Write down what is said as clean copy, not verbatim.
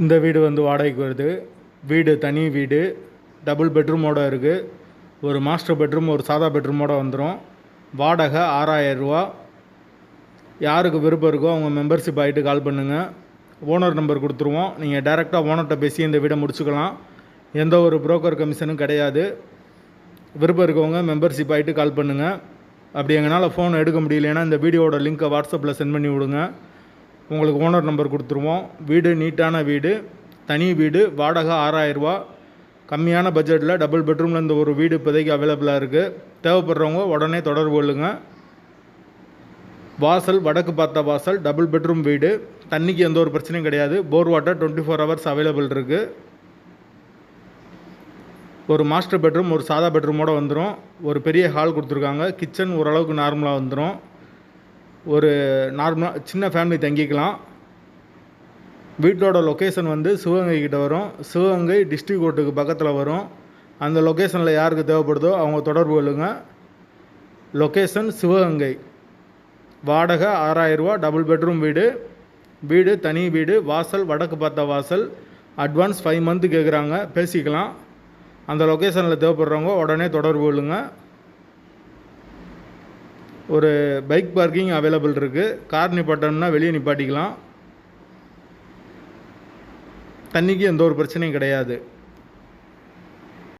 இந்த வீடு வந்து வாடகைக்கு வருது. வீடு தனி வீடு, டபுள் பெட்ரூமோட இருக்குது. ஒரு மாஸ்டர் பெட்ரூம், ஒரு சாதா பெட்ரூமோடு வந்துடும். வாடகை 6000 ரூபா. யாருக்கு விருப்பம் இருக்கோ அவங்க மெம்பர்ஷிப் ஆகிட்டு கால் பண்ணுங்கள். ஓனர் நம்பர் கொடுத்துருவோம். நீங்கள் டைரெக்டாக ஓனர்கிட்ட பேசி இந்த வீடை முடிச்சுக்கலாம். எந்த ஒரு புரோக்கர் கமிஷனும் கிடையாது. விருப்பம் இருக்கவங்க மெம்பர்ஷிப் ஆகிட்டு கால் பண்ணுங்கள். அப்படி எங்களால் ஃபோன் எடுக்க முடியலன்னா இந்த வீடியோட லிங்க்கை வாட்ஸ்அப்பில் சென்ட் பண்ணி விடுங்க. உங்களுக்கு ஓனர் நம்பர் கொடுத்துருவோம். வீடு நீட்டான வீடு, தனி வீடு, வாடகை 6000 ரூபா. கம்மியான பட்ஜெட்டில் டபுள் பெட்ரூமில் இந்த ஒரு வீடு இப்போதைக்கு அவைலபிளாக இருக்குது. தேவைப்படுறவங்க உடனே தொடர்பு கொள்ளுங்க. வாசல் வடக்கு பார்த்த வாசல், டபுள் பெட்ரூம் வீடு. தண்ணிக்கு எந்த ஒரு பிரச்சனையும் கிடையாது. போர் வாட்டர் 24 ஹவர்ஸ் அவைலபிள் இருக்குது. ஒரு மாஸ்டர் பெட்ரூம், ஒரு சாதா பெட்ரூமோடு வந்துடும். ஒரு பெரிய ஹால் கொடுத்துருக்காங்க. கிச்சன் ஓரளவுக்கு நார்மலாக வந்துடும். ஒரு நார்மலாக சின்ன ஃபேமிலி தங்கிக்கலாம். வீட்டோட லொக்கேஷன் வந்து சிவகங்கை கிட்ட வரும். சிவகங்கை டிஸ்ட்ரிக்ட் கோர்ட்டுக்கு பக்கத்தில் வரும். அந்த லொக்கேஷனில் யாருக்கு தேவைப்படுதோ அவங்க தொடர்பு கொள்ளுங்க. லொக்கேஷன் சிவகங்கை. வாடகை 6000 ரூபா. டபுள் பெட்ரூம் வீடு. வீடு தனி வீடு. வாசல் வடக்கு பார்த்த வாசல். அட்வான்ஸ் 5 மந்த்து கேட்குறாங்க. பேசிக்கலாம். அந்த லொக்கேஷனில் தேவைப்படுறவங்க உடனே தொடர்பு கொள்ளுங்க. ஒரு பைக் பார்க்கிங் அவைலபிள் இருக்குது. கார் நிப்பாட்டணும்னா வெளியே நிப்பாட்டிக்கலாம். தண்ணிக்கு எந்த ஒரு பிரச்சனையும் கிடையாது.